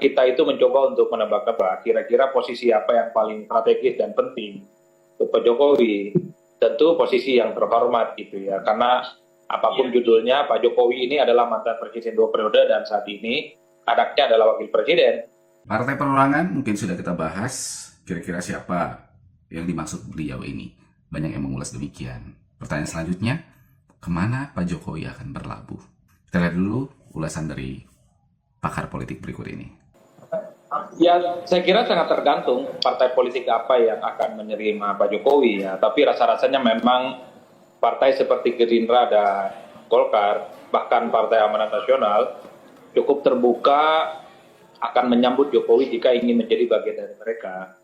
Kita itu mencoba untuk menebak-nebak kira-kira posisi apa yang paling strategis dan penting untuk Pak Jokowi. Tentu posisi yang terhormat gitu ya, karena apapun judulnya, Pak Jokowi ini adalah mantan presiden 2 periode dan saat ini anaknya adalah wakil presiden. Partai Perorangan mungkin sudah kita bahas, kira-kira siapa yang dimaksud beliau ini. Banyak yang mengulas demikian. Pertanyaan selanjutnya, kemana Pak Jokowi akan berlabuh? Kita lihat dulu ulasan dari pakar politik berikut ini. Ya, saya kira sangat tergantung partai politik apa yang akan menerima Pak Jokowi ya. Tapi rasa-rasanya memang partai seperti Gerindra dan Golkar, bahkan Partai Amanat Nasional, cukup terbuka akan menyambut Jokowi jika ingin menjadi bagian dari mereka.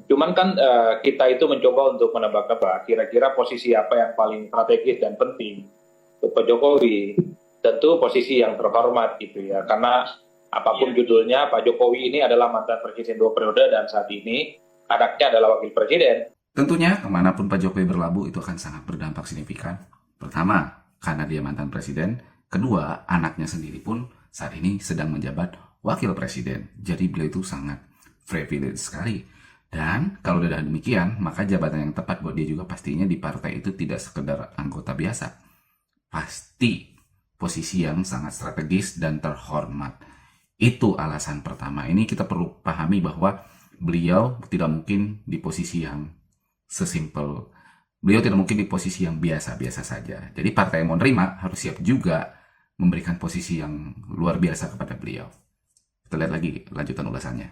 Cuman kan kita itu mencoba untuk menebak-nebak kira-kira posisi apa yang paling strategis dan penting untuk Pak Jokowi. Tentu posisi yang terhormat gitu ya, karena apapun judulnya, Pak Jokowi ini adalah mantan presiden 2 periode dan saat ini anaknya adalah wakil presiden. Tentunya kemanapun Pak Jokowi berlabuh itu akan sangat berdampak signifikan. Pertama, karena dia mantan presiden. Kedua, anaknya sendiri pun saat ini sedang menjabat wakil presiden. Jadi beliau itu sangat privilege sekali. Dan kalau sudah demikian, maka jabatan yang tepat buat dia juga pastinya di partai itu tidak sekedar anggota biasa. Pasti posisi yang sangat strategis dan terhormat. Itu alasan pertama. Ini kita perlu pahami bahwa beliau tidak mungkin di posisi yang sesimpel. Beliau tidak mungkin di posisi yang biasa-biasa saja. Jadi partai yang mau nerima harus siap juga memberikan posisi yang luar biasa kepada beliau. Kita lihat lagi lanjutan ulasannya.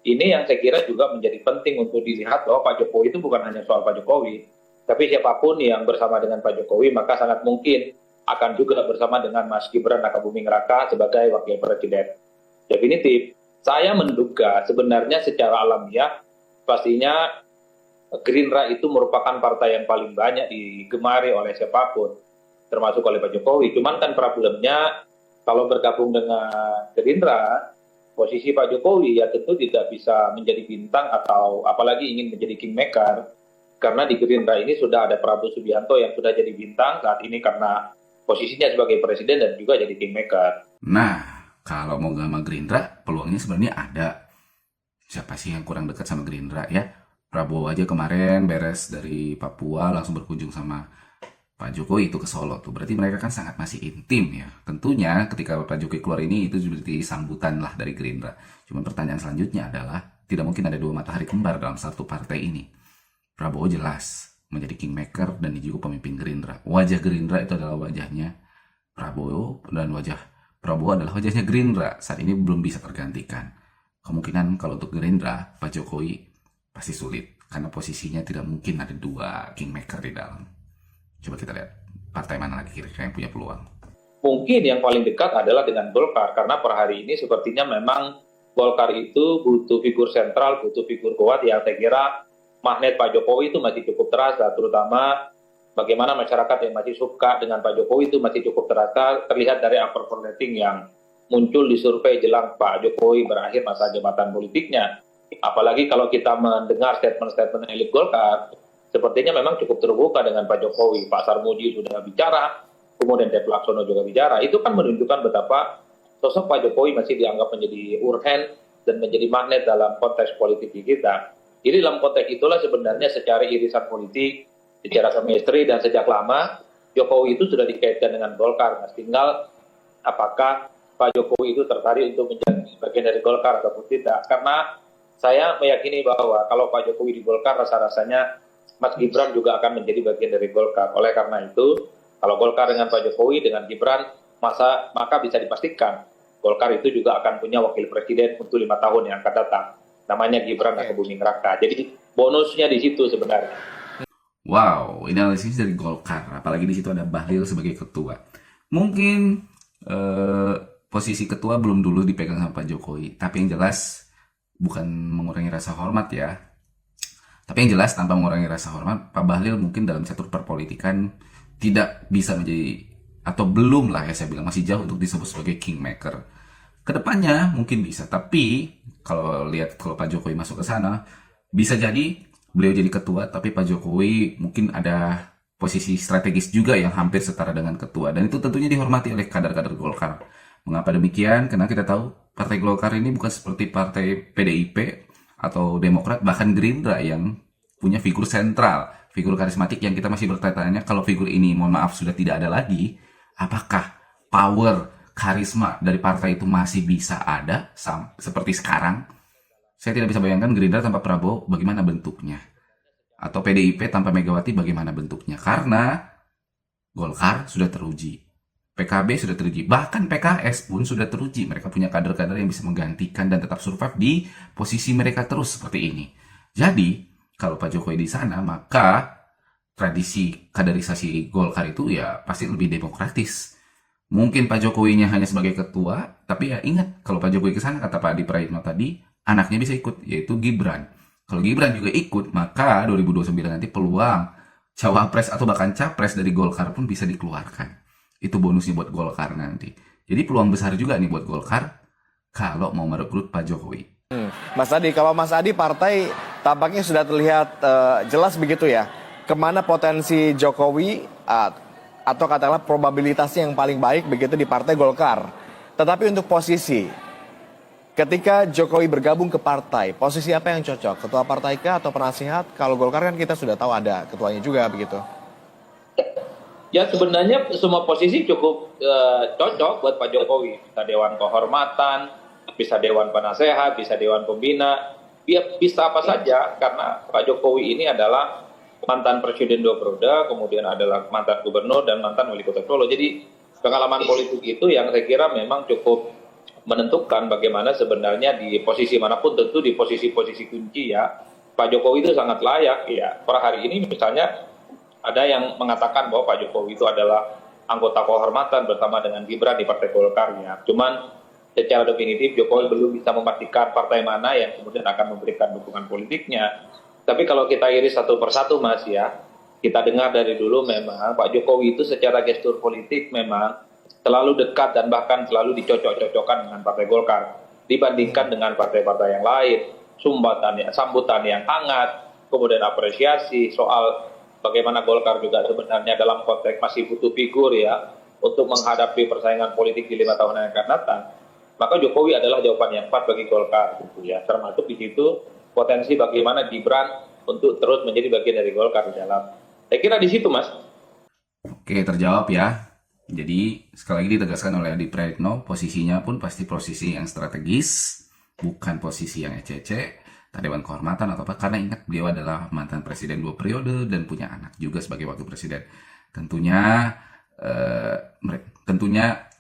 Ini yang saya kira juga menjadi penting untuk dilihat bahwa Pak Jokowi itu bukan hanya soal Pak Jokowi, tapi siapapun yang bersama dengan Pak Jokowi maka sangat mungkin akan juga bersama dengan Mas Gibran Rakabuming Raka sebagai wakil presiden. Definitif, saya menduga sebenarnya secara alamiah pastinya Gerindra itu merupakan partai yang paling banyak digemari oleh siapapun, termasuk oleh Pak Jokowi. Cuman kan problemnya kalau bergabung dengan Gerindra, posisi Pak Jokowi ya tentu tidak bisa menjadi bintang atau apalagi ingin menjadi kingmaker, karena di Gerindra ini sudah ada Prabowo Subianto yang sudah jadi bintang saat ini karena posisinya sebagai presiden dan juga jadi kingmaker. Nah, kalau mau sama Gerindra, peluangnya sebenarnya ada. Siapa sih yang kurang dekat sama Gerindra ya? Prabowo aja kemarin beres dari Papua langsung berkunjung sama Pak Jokowi itu ke Solo tuh. Berarti mereka kan sangat masih intim ya. Tentunya ketika Pak Jokowi keluar ini itu seperti sambutan lah dari Gerindra. Cuman pertanyaan selanjutnya adalah, tidak mungkin ada dua matahari kembar dalam satu partai ini. Prabowo jelas menjadi kingmaker dan juga pemimpin Gerindra. Wajah Gerindra itu adalah wajahnya Prabowo dan wajah Prabowo adalah wajahnya Gerindra. Saat ini belum bisa tergantikan. Kemungkinan kalau untuk Gerindra, Pak Jokowi pasti sulit karena posisinya tidak mungkin ada dua kingmaker di dalam. Coba kita lihat partai mana lagi kira-kira yang punya peluang. Mungkin yang paling dekat adalah dengan Golkar, karena per hari ini sepertinya memang Golkar itu butuh figur sentral, butuh figur kuat yang saya kira magnet Pak Jokowi itu masih cukup terasa, terutama bagaimana masyarakat yang masih suka dengan Pak Jokowi itu masih cukup terasa, terlihat dari approval rating yang muncul di survei jelang Pak Jokowi berakhir masa jabatan politiknya. Apalagi kalau kita mendengar statement-statement elit Golkar, sepertinya memang cukup terbuka dengan Pak Jokowi. Pak Sarmuji sudah bicara, kemudian Dev Laksono juga bicara. Itu kan menunjukkan betapa sosok Pak Jokowi masih dianggap menjadi urgen dan menjadi magnet dalam konteks politik di kita. Jadi dalam konteks itulah sebenarnya secara irisan politik, secara chemistry dan sejak lama Jokowi itu sudah dikaitkan dengan Golkar. Nah, tinggal apakah Pak Jokowi itu tertarik untuk menjadi bagian dari Golkar ataupun tidak. Karena saya meyakini bahwa kalau Pak Jokowi di Golkar rasa-rasanya Mas Gibran juga akan menjadi bagian dari Golkar. Oleh karena itu, kalau Golkar dengan Pak Jokowi, dengan Gibran, maka bisa dipastikan Golkar itu juga akan punya wakil presiden untuk 5 tahun yang akan datang. Namanya Gibran Rakabuming Raka. Jadi bonusnya di situ sebenarnya. Wow, ini analisis dari Golkar. Apalagi di situ ada Bahlil sebagai ketua. Mungkin posisi ketua belum dulu dipegang sama Pak Jokowi. Tapi yang jelas bukan mengurangi rasa hormat ya. Tapi yang jelas tanpa mengurangi rasa hormat, Pak Bahlil mungkin dalam catur perpolitikan tidak bisa menjadi, atau belum lah ya saya bilang, masih jauh untuk disebut sebagai kingmaker. Kedepannya mungkin bisa, tapi kalau Pak Jokowi masuk ke sana, bisa jadi beliau jadi ketua, tapi Pak Jokowi mungkin ada posisi strategis juga yang hampir setara dengan ketua. Dan itu tentunya dihormati oleh kader-kader Golkar. Mengapa demikian? Karena kita tahu Partai Golkar ini bukan seperti Partai PDIP atau Demokrat, bahkan Gerindra yang punya figur sentral, figur karismatik yang kita masih bertanya-tanya, kalau figur ini mohon maaf sudah tidak ada lagi, apakah power, karisma dari partai itu masih bisa ada seperti sekarang? Saya tidak bisa bayangkan Gerindra tanpa Prabowo bagaimana bentuknya. Atau PDIP tanpa Megawati bagaimana bentuknya. Karena Golkar sudah teruji. PKB sudah teruji. Bahkan PKS pun sudah teruji. Mereka punya kader-kader yang bisa menggantikan dan tetap survive di posisi mereka terus seperti ini. Jadi, kalau Pak Jokowi di sana, maka tradisi kaderisasi Golkar itu ya pasti lebih demokratis. Mungkin Pak Jokowinya hanya sebagai ketua, tapi ya ingat, kalau Pak Jokowi ke sana, kata Pak Adi Praitno tadi, anaknya bisa ikut, yaitu Gibran. Kalau Gibran juga ikut, maka 2029 nanti peluang cawapres atau bahkan capres dari Golkar pun bisa dikeluarkan. Itu bonusnya buat Golkar nanti. Jadi peluang besar juga nih buat Golkar kalau mau merekrut Pak Jokowi. Mas Adi, kalau Mas Adi partai tampaknya sudah terlihat jelas begitu ya. Kemana potensi Jokowi atau katakanlah probabilitasnya yang paling baik begitu di Partai Golkar. Tetapi untuk posisi, ketika Jokowi bergabung ke partai, posisi apa yang cocok? Ketua partai kah atau penasihat? Kalau Golkar kan kita sudah tahu ada ketuanya juga begitu. Ya sebenarnya semua posisi cukup cocok buat Pak Jokowi. Bisa Dewan Kehormatan, bisa Dewan Penasehat, bisa Dewan Pembina, bisa apa saja. Karena Pak Jokowi ini adalah mantan presiden 2 periode, kemudian adalah mantan gubernur dan mantan wali kota Solo. Jadi pengalaman politik itu yang saya kira memang cukup menentukan bagaimana sebenarnya di posisi manapun, tentu di posisi-posisi kunci ya Pak Jokowi itu sangat layak ya. Per hari ini misalnya ada yang mengatakan bahwa Pak Jokowi itu adalah anggota kehormatan bersama dengan Gibran di Partai Golkar ya. Cuman secara definitif Jokowi belum bisa memastikan partai mana yang kemudian akan memberikan dukungan politiknya. Tapi kalau kita iris satu persatu Mas ya, kita dengar dari dulu memang Pak Jokowi itu secara gestur politik memang selalu dekat dan bahkan selalu dicocok-cocokkan dengan Partai Golkar dibandingkan dengan partai-partai yang lain. Sambutan yang hangat, kemudian apresiasi soal bagaimana Golkar juga sebenarnya dalam konteks masih butuh figur ya untuk menghadapi persaingan politik di 5 tahun yang akan datang. Maka Jokowi adalah jawaban yang pas bagi Golkar gitu ya. Termasuk di situ potensi bagaimana Gibran untuk terus menjadi bagian dari Golkar di dalam. Saya kira di situ Mas. Oke, terjawab ya. Jadi sekali lagi ditegaskan oleh Adi Praitno, posisinya pun pasti posisi yang strategis, bukan posisi yang ecece, Dewan Kehormatan atau apa. Karena ingat beliau adalah mantan presiden 2 periode dan punya anak juga sebagai wakil presiden. Tentunya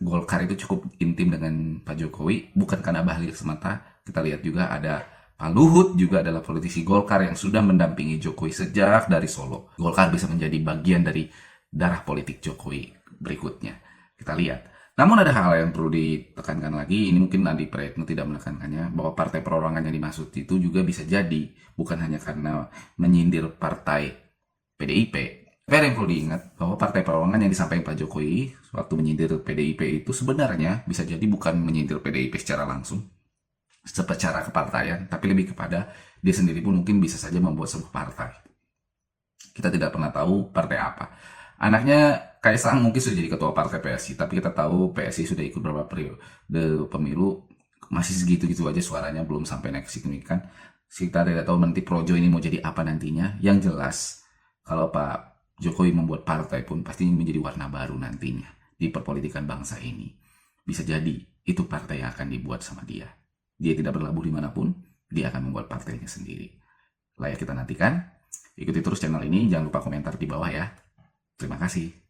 Golkar itu cukup intim dengan Pak Jokowi, bukan karena bahlil semata. Kita lihat juga ada Pak Luhut juga adalah politisi Golkar yang sudah mendampingi Jokowi sejak dari Solo. Golkar bisa menjadi bagian dari darah politik Jokowi berikutnya. Kita lihat. Namun ada hal yang perlu ditekankan lagi, ini mungkin Adi Praitno tidak menekankannya, bahwa partai perorangan yang dimaksud itu juga bisa jadi, bukan hanya karena menyindir partai PDIP. Tapi ada yang perlu diingat, bahwa partai perorangan yang disampaikan Pak Jokowi waktu menyindir PDIP itu sebenarnya bisa jadi bukan menyindir PDIP secara langsung, secara kepartaian, tapi lebih kepada dia sendiri pun mungkin bisa saja membuat sebuah partai. Kita tidak pernah tahu partai apa. Anaknya Kaisang mungkin sudah jadi ketua partai PSI, tapi kita tahu PSI sudah ikut beberapa periode pemilu, masih segitu-gitu aja suaranya, belum sampai naik signifikan. Kita tidak tahu nanti Projo ini mau jadi apa nantinya. Yang jelas, kalau Pak Jokowi membuat partai pun pasti menjadi warna baru nantinya di perpolitikan bangsa ini. Bisa jadi itu partai yang akan dibuat sama dia. Dia tidak berlabuh dimanapun, dia akan membuat partainya sendiri. Layak kita nantikan. Ikuti terus channel ini, jangan lupa komentar di bawah ya. Terima kasih.